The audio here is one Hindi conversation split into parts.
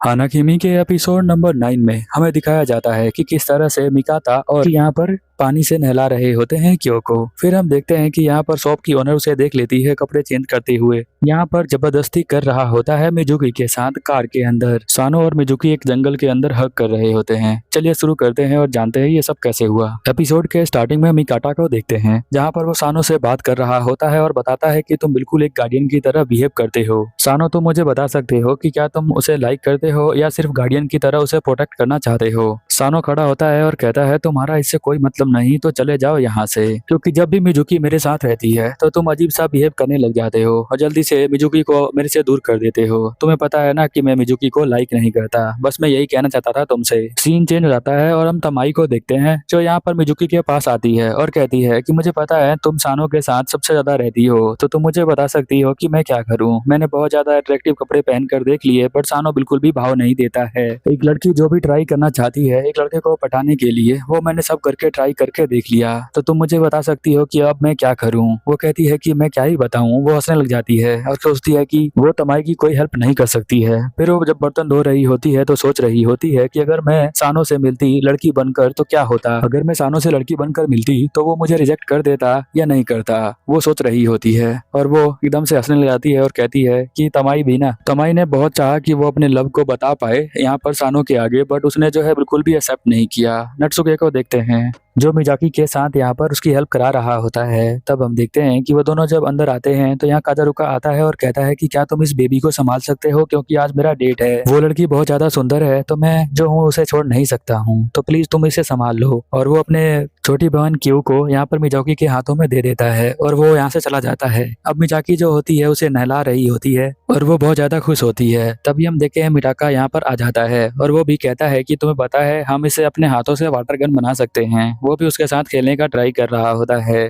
हानाकिमी के एपिसोड नंबर 9 में हमें दिखाया जाता है कि किस तरह से मिकाता और यहाँ पर पानी से नहला रहे होते हैं क्योको। फिर हम देखते हैं कि यहाँ पर शॉप की ओनर उसे देख लेती है कपड़े चेंज करते हुए। यहाँ पर जबरदस्ती कर रहा होता है मिजुकी के साथ कार के अंदर। सानो और मिजुकी एक जंगल के अंदर हग कर रहे होते हैं। चलिए शुरू करते हैं और जानते हैं ये सब कैसे हुआ। एपिसोड के स्टार्टिंग में मिकाटा को देखते हैं जहाँ पर वो सानो से बात कर रहा होता है और बताता है कि तुम बिल्कुल एक गार्डियन की तरह बिहेव करते हो। सानो, तुम मुझे बता सकते हो कि क्या तुम उसे लाइक करते हो या सिर्फ गार्डियन की तरह उसे प्रोटेक्ट करना चाहते हो। सानो खड़ा होता है और कहता है तुम्हारा इससे कोई मतलब नहीं तो चले जाओ यहाँ से, क्योंकि जब भी मिजुकी मेरे साथ रहती है तो तुम अजीब सा बिहेव करने लग जाते हो और जल्दी से मिजुकी को मेरे से दूर कर देते हो। तुम्हें पता है ना कि मैं मिजुकी को लाइक नहीं करता, बस मैं यही कहना चाहता था तुमसे। सीन चेंज हो जाता है और हम तमाई को देखते हैं जो यहाँ पर मिजुकी के पास आती है और कहती है कि मुझे पता है तुम सानो के साथ सबसे ज्यादा रहती हो, तो तुम मुझे बता सकती हो कि मैं क्या करूँ। मैंने बहुत ज्यादा अट्रैक्टिव कपड़े पहन कर देख लिए पर सानो बिल्कुल भी भाव नहीं देता है। एक लड़की जो भी ट्राई करना चाहती है एक लड़के को पटाने के लिए, वो मैंने सब करके ट्राई करके देख लिया, तो तुम मुझे बता सकती हो कि अब मैं क्या करूं। वो कहती है कि मैं क्या ही बताऊं। वो हंसने लग जाती है और सोचती है कि वो तमाई की कोई हेल्प नहीं कर सकती है। फिर वो जब बर्तन धो रही होती है तो सोच रही होती है कि अगर मैं सानो से मिलती लड़की बनकर तो क्या होता। अगर मैं सानो से लड़की बनकर मिलती तो वो मुझे रिजेक्ट कर देता या नहीं करता, वो सोच रही होती है। और वो एकदम से हंसने लग जाती है और कहती है कि तमाई भी ना। तमाई ने बहुत चाहा कि वो अपने लव को बता पाए यहाँ पर सानो के आगे, बट उसने जो है बिल्कुल भी एक्सेप्ट नहीं किया। नट्सुके को देखते हैं जो मिजाकी के साथ यहाँ पर उसकी हेल्प करा रहा होता है। तब हम देखते हैं कि वो दोनों जब अंदर आते हैं तो यहाँ काजारुका आता है और कहता है कि क्या तुम इस बेबी को संभाल सकते हो, क्योंकि आज मेरा डेट है। वो लड़की बहुत ज्यादा सुंदर है तो मैं जो हूँ उसे छोड़ नहीं सकता हूँ, तो प्लीज तुम इसे संभाल लो। और वो अपने छोटी बहन क्यू को यहाँ पर मिजाकी के हाथों में दे देता है और वो यहाँ से चला जाता है। अब मिजाकी जो होती है उसे नहला रही होती है और वो बहुत ज्यादा खुश होती है। तभी हम देखते हैं मिटाका यहाँ पर आ जाता है और वो भी कहता है कि तुम्हें पता है हम इसे अपने हाथों से वाटर गन बना सकते हैं। वो भी उसके साथ खेलने का ट्राई कर रहा होता है।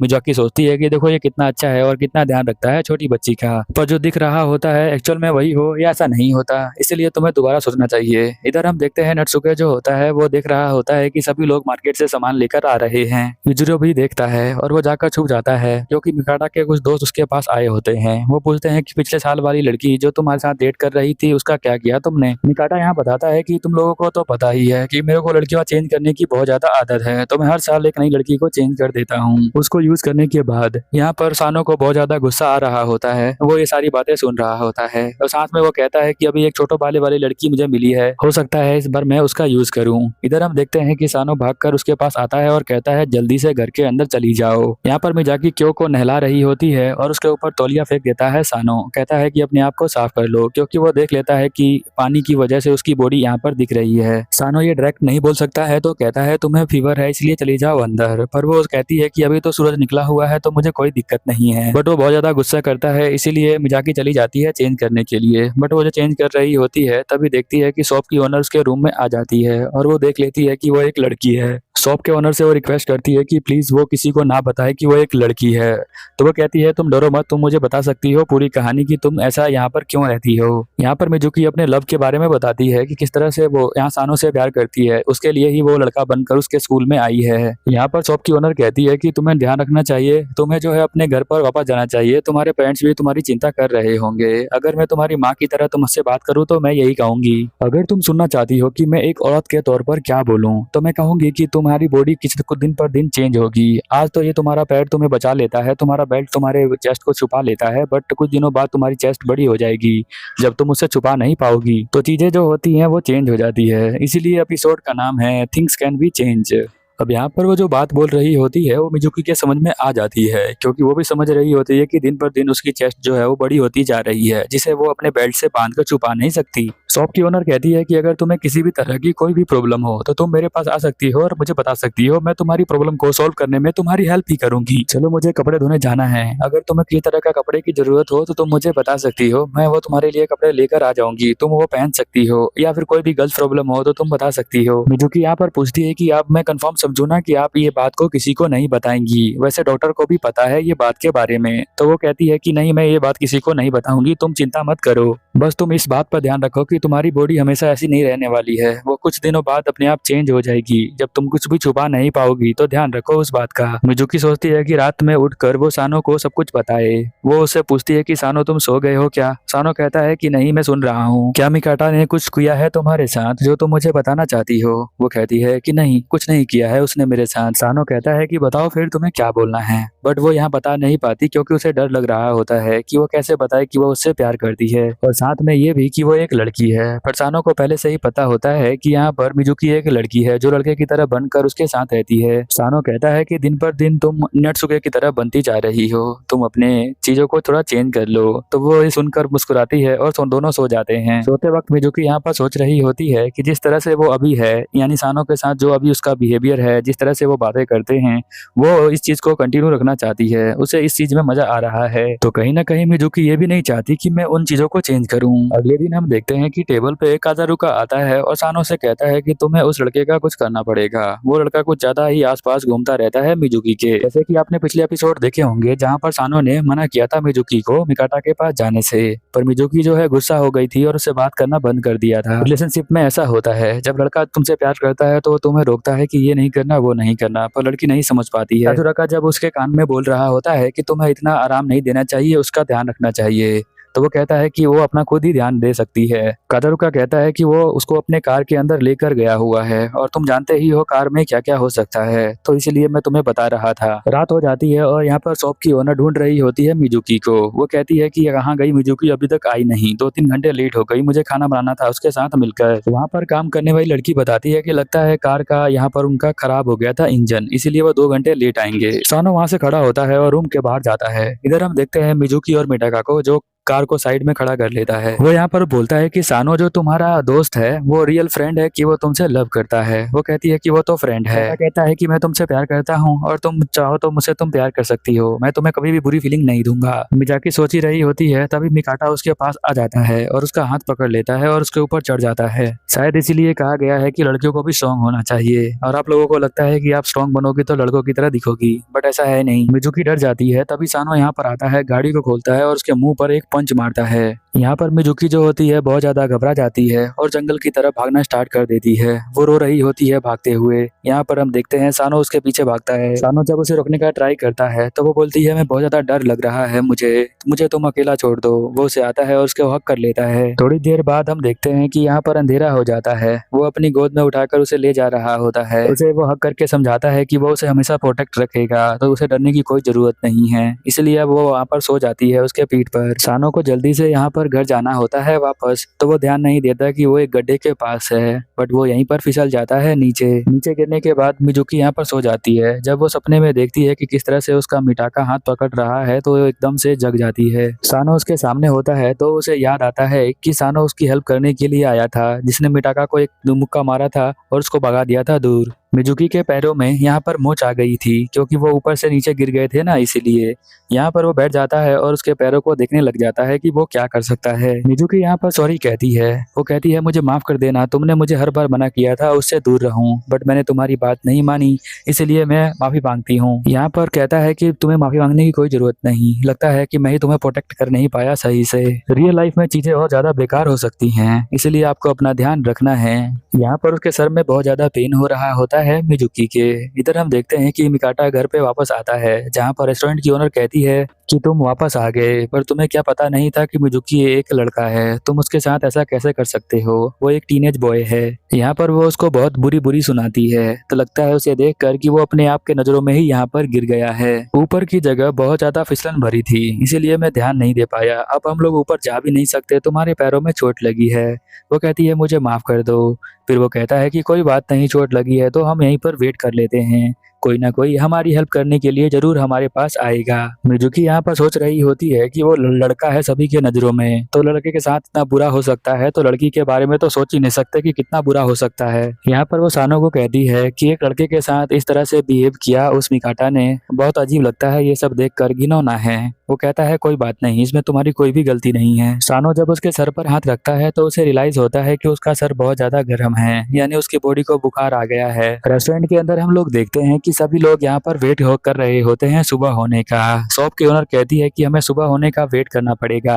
मिजाकी सोचती है कि देखो ये कितना अच्छा है और कितना ध्यान रखता है छोटी बच्ची का, पर जो दिख रहा होता है एक्चुअल में वही हो या ऐसा नहीं होता, इसलिए तुम्हें दोबारा सोचना चाहिए। इधर हम देखते हैं नट्सुके जो होता है वो देख रहा होता है कि सभी लोग मार्केट से सामान लेकर आ रहे हैं। युजुरो भी देखता है और वो जाकर छुप जाता है क्योंकि मिकाटा के कुछ दोस्त उसके पास आए होते हैं। वो पूछते हैं कि पिछले साल वाली लड़की जो तुम्हारे साथ डेट कर रही थी उसका क्या किया तुमने। मिकाटा यहाँ बताता है कि तुम लोगों को तो पता ही है कि मेरे को लड़कियां चेंज करने की बहुत ज्यादा आदत है, तो मैं हर साल एक नई लड़की को चेंज कर देता हूँ। उसको यूज करने के बाद यहाँ पर सानो को बहुत ज्यादा गुस्सा आ रहा होता है। वो ये सारी बातें सुन रहा होता है और साथ में वो कहता है कि अभी एक छोटो बाले वाली लड़की मुझे मिली है, हो सकता है इस बार मैं उसका यूज करूँ। इधर हम देखते हैं कि सानो भागकर उसके पास आता है और कहता है जल्दी से घर के अंदर चली जाओ। यहाँ पर मिजाकी क्यो को नहला रही होती है और उसके ऊपर तौलिया फेंक देता है सानो। कहता है कि अपने आप को साफ कर लो, क्योंकि वो देख लेता है कि पानी की वजह से उसकी बॉडी यहाँ पर दिख रही है। सानो ये डायरेक्ट नहीं बोल सकता है तो कहता है तुम्हें फीवर है इसलिए चली जाओ अंदर, पर वो कहती है कि अभी तो सूरज निकला हुआ है तो मुझे कोई दिक्कत नहीं है। बट वो बहुत ज्यादा गुस्सा करता है, इसीलिए मिजाकी चली जाती है चेंज करने के लिए। बट वो जो चेंज कर रही होती है तभी देखती है कि शॉप की ओनर उसके रूम में आ जाती है और वो देख लेती है कि वो एक लड़की है। शॉप के ओनर से वो रिक्वेस्ट करती है कि प्लीज वो किसी को ना बताए कि वो एक लड़की है। तो वो कहती है तुम डरो मत, तुम मुझे बता सकती हो पूरी कहानी की तुम ऐसा यहाँ पर क्यों रहती हो। यहाँ पर मिजुकी अपने लव के बारे में बताती है कि किस तरह से वो यहाँ सानो से प्यार करती है, उसके लिए ही वो लड़का बनकर उसके स्कूल में आई है। यहाँ पर शॉप की ओनर कहती है कि तुम्हें ध्यान रखना चाहिए, तुम्हें जो है अपने घर पर वापस जाना चाहिए, तुम्हारे पेरेंट्स भी तुम्हारी चिंता कर रहे होंगे। अगर मैं तुम्हारी माँ की तरह तुमसे बात करूँ तो मैं यही कहूंगी। अगर तुम सुनना चाहती हो कि मैं एक औरत के तौर पर क्या बोलूँ तो मैं कहूंगी कि तुम्हारी बॉडी किसी कुछ दिन पर दिन चेंज होगी। आज तो ये तुम्हारा पैर तुम्हें बचा लेता है, तुम्हारा बेल्ट तुम्हारे चेस्ट को छुपा लेता है, बट कुछ दिनों बाद तुम्हारी चेस्ट बड़ी हो जाएगी। जब तुम उससे छुपा नहीं पाओगी तो चीजें जो होती हैं वो चेंज हो जाती है। इसीलिए एपिसोड का नाम है थिंग्स कैन बी चेंज। अब यहाँ पर वो जो बात बोल रही होती है वो मिजुकी के समझ में आ जाती है, क्योंकि वो भी समझ रही होती है कि दिन पर दिन उसकी चेस्ट जो है वो बड़ी होती जा रही है, जिसे वो अपने बेल्ट से बांध कर छुपा नहीं सकती। शॉप की ओनर कहती है कि अगर तुम्हें किसी भी तरह की कोई भी प्रॉब्लम हो तो तुम मेरे पास आ सकती हो और मुझे बता सकती हो, मैं तुम्हारी प्रॉब्लम को सॉल्व करने में तुम्हारी हेल्प ही करूंगी। चलो मुझे कपड़े धोने जाना है, अगर तुम्हें किसी तरह का कपड़े की जरूरत हो तो तुम मुझे बता सकती हो, मैं वो तुम्हारे लिए कपड़े लेकर आ जाऊंगी, तुम वो पहन सकती हो। या फिर कोई भी गर्ल्स प्रॉब्लम हो तो तुम बता सकती हो। मिजुकी यहाँ पर पूछती है कि अब मैं कंफर्म समझो ना कि आप ये बात को किसी को नहीं बताएंगी, वैसे डॉक्टर को भी पता है ये बात के बारे में। तो वो कहती है कि नहीं, मैं ये बात किसी को नहीं बताऊंगी, तुम चिंता मत करो, बस तुम इस बात पर ध्यान रखो कि तुम्हारी बॉडी हमेशा ऐसी नहीं रहने वाली है, वो कुछ दिनों बाद अपने आप चेंज हो जाएगी। जब तुम कुछ भी छुपा नहीं पाओगी तो ध्यान रखो उस बात का। मिजुकी सोचती है कि रात में उठकर वो सानो को सब कुछ बताए। वो उससे पूछती है कि सानो तुम सो गए हो क्या? सानो कहता है कि नहीं, मैं सुन रहा हूँ। क्या मिकाटा ने कुछ किया है तुम्हारे साथ जो तुम मुझे बताना चाहती हो? वो कहती है कि नहीं, कुछ नहीं किया है उसने मेरे साथ। सानो कहता है कि बताओ फिर तुम्हें क्या बोलना है, बट वो यहाँ बता नहीं पाती क्योंकि उसे डर लग रहा होता है कि वो कैसे बताए कि वो उससे प्यार करती है, और साथ में ये भी कि वो एक लड़की है। पर सानो को पहले से ही पता होता है कि यहाँ पर मिजुकी एक लड़की है जो लड़के की तरह बनकर उसके साथ रहती है। सानो कहता है कि दिन पर दिन तुम नटसुके की तरह बनती जा रही हो, तुम अपने चीजों को थोड़ा चेंज कर लो। तो वो ये सुनकर मुस्कुराती है और दोनों सो जाते हैं। सोते वक्त मिजुकी यहाँ पर सोच रही होती है कि जिस तरह से वो अभी है, यानी सानो के साथ जो अभी उसका बिहेवियर है, जिस तरह से वो बातें करते हैं, वो इस चीज को कंटिन्यू रखना चाहती है, उसे इस चीज में मजा आ रहा है। तो कहीं ना कहीं मिजुकी ये भी नहीं चाहती कि मैं उन चीजों को चेंज करूं। अगले दिन हम देखते हैं कि टेबल पे एक काजारुका आता है और सानो से कहता है कि तुम्हें उस लड़के का कुछ करना पड़ेगा। वो लड़का कुछ ज्यादा ही आसपास घूमता रहता है मिजुकी के, जैसे कि आपने पिछले एपिसोड देखे होंगे जहाँ पर सानो ने मना किया था मिजुकी को मिकाटा के पास जाने से, पर मिजुकी जो है गुस्सा हो गई थी और उससे बात करना बंद कर दिया था। रिलेशनशिप में ऐसा होता है, जब लड़का तुमसे प्यार करता है तो वो तुम्हें रोकता है कि ये नहीं करना वो नहीं करना, पर लड़की नहीं समझ पाती है। काजुराका जब उसके कान में बोल रहा होता है कि तुम्हें इतना आराम नहीं देना चाहिए, उसका ध्यान रखना चाहिए, तो वो कहता है कि वो अपना खुद ही ध्यान दे सकती है। कादारुका कहता है कि वो उसको अपने कार के अंदर लेकर गया हुआ है और तुम जानते ही हो कार में क्या क्या हो सकता है, तो इसलिए मैं तुम्हें बता रहा था। रात हो जाती है और यहाँ पर शॉप की ओनर ढूंढ रही होती है मिजुकी को। वो कहती है कि कहाँ गई मिजुकी, अभी तक आई नहीं, 2-3 घंटे लेट हो गई, मुझे खाना बनाना था उसके साथ मिलकर। वहाँ पर काम करने वाली लड़की बताती है कि लगता है कार का यहाँ पर उनका खराब हो गया था इंजन, इसीलिए वो 2 घंटे लेट आएंगे। सानो वहाँ से खड़ा होता है और रूम के बाहर जाता है। इधर हम देखते हैं मिजुकी और मिटाका को जो कार को साइड में खड़ा कर लेता है। वो यहाँ पर बोलता है कि सानो जो तुम्हारा दोस्त है वो रियल फ्रेंड है कि वो तुमसे लव करता है? वो कहती है कि वो तो फ्रेंड है। कहता है कि मैं तुमसे प्यार करता हूँ और तुम चाहो तो मुझसे तुम प्यार कर सकती हो, मैं तुम्हें कभी भी बुरी फीलिंग नहीं दूंगा। मिजाकी सोच ही रही होती है, तभी मिकाटा उसके पास आ जाता है और उसका हाथ पकड़ लेता है और उसके ऊपर चढ़ जाता है। शायद इसीलिए कहा गया है कि लड़कियों को भी स्ट्रॉन्ग होना चाहिए, और आप लोगों को लगता है कि आप स्ट्रॉन्ग बनोगी तो लड़कों की तरह दिखोगी, बट ऐसा है नहीं। मिजुकी डर जाती है, तभी सानो यहाँ पर आता है, गाड़ी को खोलता है और उसके मुंह पर एक पंच मारता है। यहाँ पर मिजुकी जो होती है बहुत ज्यादा घबरा जाती है और जंगल की तरफ भागना स्टार्ट कर देती है। वो रो रही होती है भागते हुए। यहाँ पर हम देखते हैं सानो उसके पीछे भागता है। सानो जब उसे रोकने का ट्राई करता है तो वो बोलती है मैं बहुत ज्यादा डर लग रहा है मुझे मुझे तुम अकेला छोड़ दो। वो उसे आता है और उसके हक कर लेता है। थोड़ी देर बाद हम देखते हैं कि यहाँ पर अंधेरा हो जाता है। वो अपनी गोद में उठाकर उसे ले जा रहा होता है। उसे वो हक करके समझाता है कि वो उसे हमेशा प्रोटेक्ट रखेगा, तो उसे डरने की कोई जरूरत नहीं है। इसलिए अब वो वहाँ पर सो जाती है उसके पीठ पर। सानो को जल्दी से यहाँ पर घर जाना होता है वापस, तो वो ध्यान नहीं देता कि वो एक गड्ढे के पास है, बट वो यहीं पर फिसल जाता है नीचे। नीचे गिरने के बाद मिजुकी यहाँ पर सो जाती है। जब वो सपने में देखती है कि किस तरह से उसका मिटाका हाथ पकड़ रहा है तो वो एकदम से जग जाती है। सानो उसके सामने होता है तो उसे याद आता है कि सानो उसकी हेल्प करने के लिए आया था, जिसने मिटाका को एक मुक्का मारा था और उसको भगा दिया था दूर। मिजुकी के पैरों में यहाँ पर मोच आ गई थी क्योंकि वो ऊपर से नीचे गिर गए थे ना, इसीलिए। यहाँ पर वो बैठ जाता है और उसके पैरों को देखने लग जाता है कि वो क्या कर सकता है। मिजुकी यहाँ पर सॉरी कहती है। वो कहती है मुझे माफ कर देना, तुमने मुझे हर बार मना किया था उससे दूर रहूं, बट मैंने तुम्हारी बात नहीं मानी, इसलिए मैं माफी मांगती हूँ। यहाँ पर कहता है कि तुम्हें माफी मांगने की कोई जरूरत नहीं, लगता है कि मैं ही तुम्हें प्रोटेक्ट कर नहीं पाया सही से। रियल लाइफ में चीजें और ज्यादा बेकार हो सकती हैं, इसलिए आपको अपना ध्यान रखना है। यहाँ पर उसके सर में बहुत ज्यादा पेन हो रहा होता है मिजुकी के। इधर हम देखते हैं कि मिकाटा घर पे वापस आता है, जहाँ पर रेस्टोरेंट की ओनर कहती है कि तुम वापस आ गए, पर तुम्हें क्या पता नहीं था कि मिजुकी एक लड़का है, तुम उसके साथ ऐसा कैसे कर सकते हो, वो एक टीनेज बॉय है। यहाँ पर वो उसको बहुत बुरी बुरी सुनाती है, तो लगता है उसे देखकर कि वो अपने आप के नजरों में ही यहाँ पर गिर गया है। ऊपर की जगह बहुत ज्यादा फिसलन भरी थी, इसीलिए मैं ध्यान नहीं दे पाया। अब हम लोग ऊपर जा भी नहीं सकते, तुम्हारे पैरों में चोट लगी है। वो कहती है मुझे माफ कर दो। फिर वो कहता है कि कोई बात नहीं, चोट लगी है तो हम यहीं पर वेट कर लेते हैं। कोई ना कोई हमारी हेल्प करने के लिए जरूर हमारे पास आएगा। मिजुकी यहाँ पर सोच रही होती है कि वो लड़का है सभी के नजरों में, तो लड़के के साथ इतना बुरा हो सकता है तो लड़की के बारे में तो सोच ही नहीं सकते कि कितना बुरा हो सकता है। यहाँ पर वो सानो को कहती है कि एक लड़के के साथ इस तरह से बिहेव किया उस मिकाटा ने, बहुत अजीब लगता है ये सब देखकर, घिनौना है। वो कहता है कोई बात नहीं, इसमें तुम्हारी कोई भी गलती नहीं है। सानो जब उसके सर पर हाथ रखता है तो उसे रियलाइज होता है कि उसका सर बहुत ज्यादा गर्म है, यानी उसकी बॉडी को बुखार आ गया है। रेस्टोरेंट के अंदर हम लोग देखते हैं कि सभी लोग यहाँ पर वेट कर रहे होते हैं सुबह होने का। शॉप की ओनर कहती है कि हमें सुबह होने का वेट करना पड़ेगा,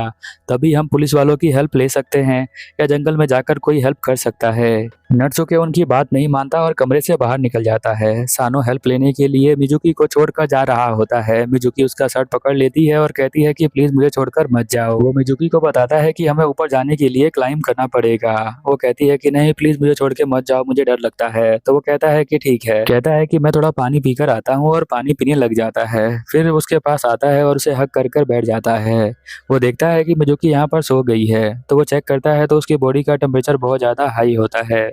तभी हम पुलिस वालों की हेल्प ले सकते हैं या जंगल में जाकर कोई हेल्प कर सकता है। नट्सुके उनकी बात नहीं मानता और कमरे से बाहर निकल जाता है। सानो हेल्प लेने के लिए मिजुकी को छोड़कर जा रहा होता है। मिजुकी उसका शर्ट पकड़ लेती है और कहती है कि प्लीज मुझे छोड़कर मत जाओ। वो मिजुकी को बताता है कि हमें ऊपर जाने के लिए क्लाइंब करना पड़ेगा। वो कहती है कि नहीं प्लीज मुझे छोड़ के मत जाओ, मुझे डर लगता है। तो वो कहता है कि ठीक है। कहता है कि मैं थोड़ा पानी पीकर आता हूँ और पानी पीने लग जाता है। फिर उसके पास आता है और उसे हक कर बैठ जाता है। वो देखता है कि मिजुकी यहाँ पर सो गई है, तो वो चेक करता है तो उसकी बॉडी का टेम्परेचर बहुत ज्यादा हाई होता है।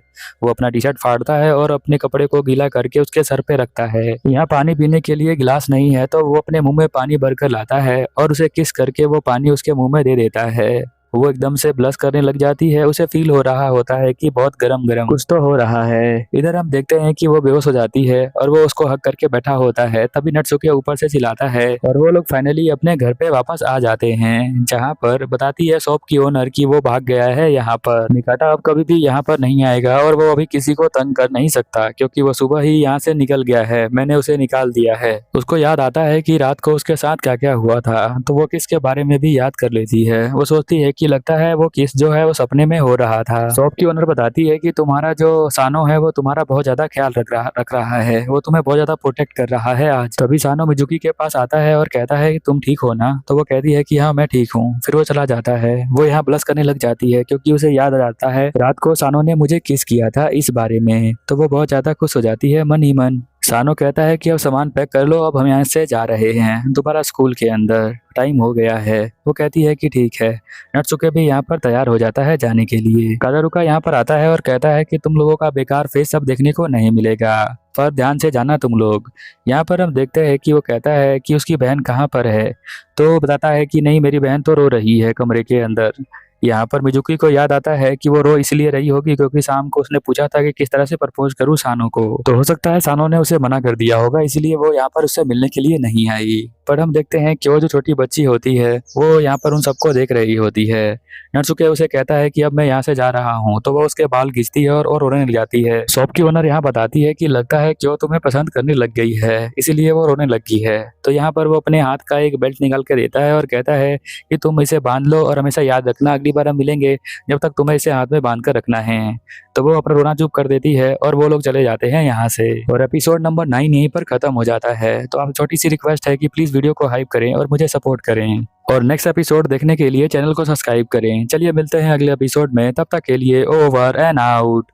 वो अपना टी शर्ट फाड़ता है और अपने कपड़े को गीला करके उसके सर पे रखता है। यहाँ पानी पीने के लिए गिलास नहीं है, तो वो अपने मुंह में पानी भरकर लाता है और उसे किस करके वो पानी उसके मुंह में दे देता है। वो एकदम से ब्लश करने लग जाती है। उसे फील हो रहा होता है कि बहुत गरम गरम कुछ तो हो रहा है। इधर हम देखते हैं कि वो बेहोश हो जाती है और वो उसको हक करके बैठा होता है। तभी नट्सुके ऊपर से चिल्लाता है और वो लोग फाइनली अपने घर पे वापस आ जाते हैं, जहाँ पर बताती है शॉप की ओनर की वो भाग गया है। यहाँ पर मिकाटा अब कभी भी यहाँ पर नहीं आएगा और वो अभी किसी को तंग कर नहीं सकता, क्योंकि वो सुबह ही यहाँ से निकल गया है। मैंने उसे निकाल दिया है। उसको याद आता है कि रात को उसके साथ क्या क्या हुआ था, तो वो किसके बारे में भी याद कर लेती है। वो सोचती है कि लगता है वो किस जो है वो सपने में हो रहा था। शॉप की ओनर बताती है कि तुम्हारा जो सानो है वो तुम्हारा बहुत ज्यादा ख्याल रख रहा है, वो तुम्हें बहुत ज्यादा प्रोटेक्ट कर रहा है आज। तभी सानो मिजुकी के पास आता है और कहता है कि तुम ठीक हो ना, तो वो कहती है कि हाँ मैं ठीक हूँ। फिर वो चला जाता है। वो यहाँ ब्लश करने लग जाती है क्योंकि उसे याद आ जाता है रात को सानो ने मुझे किस किया था इस बारे में। तो वो बहुत ज्यादा खुश हो जाती है मन ही मन। सानो कहता है कि अब सामान पैक कर लो, अब हम यहाँ से जा रहे हैं दोबारा स्कूल के अंदर, टाइम हो गया है। वो कहती है कि ठीक है। नट्सुके भी यहाँ पर तैयार हो जाता है जाने के लिए। कादारुका यहाँ पर आता है और कहता है कि तुम लोगों का बेकार फेस अब देखने को नहीं मिलेगा, पर ध्यान से जाना तुम लोग। यहाँ पर हम देखते हैं कि वो कहता है कि उसकी बहन कहाँ पर है, तो बताता है कि नहीं मेरी बहन तो रो रही है कमरे के अंदर। यहाँ पर मिजुकी को याद आता है कि वो रो इसलिए रही होगी क्योंकि शाम को उसने पूछा था कि किस तरह से प्रपोज करूँ सानो को, तो हो सकता है सानो ने उसे मना कर दिया होगा, इसलिए वो यहाँ पर उससे मिलने के लिए नहीं आई। पर हम देखते हैं कि वो जो छोटी बच्ची होती है वो यहाँ पर उन सबको देख रही होती है। नट्सुके उसे कहता है कि अब मैं यहाँ से जा रहा हूँ, तो वो उसके बाल खींचती है और रोने लग जाती है। शॉप की ओनर यहाँ बताती है कि लगता है कि वो तुम्हें पसंद करने लग गई है, इसीलिए वो रोने लगी है। तो यहाँ पर वो अपने हाथ का एक बेल्ट निकाल के देता है और कहता है कि तुम इसे बांध लो और हमेशा याद रखना अगली बार हम मिलेंगे जब तक तुम्हें इसे हाथ में बांध कर रखना है। तो वो अपना रोना चुप कर देती है और वो लोग चले जाते हैं यहाँ से। और एपिसोड नंबर 9 यहीं पर खत्म हो जाता है। तो आप छोटी सी रिक्वेस्ट है कि प्लीज वीडियो को हाइप करें और मुझे सपोर्ट करें और नेक्स्ट एपिसोड देखने के लिए चैनल को सब्सक्राइब करें। चलिए मिलते हैं अगले एपिसोड में, तब तक के लिए ओवर एंड आउट।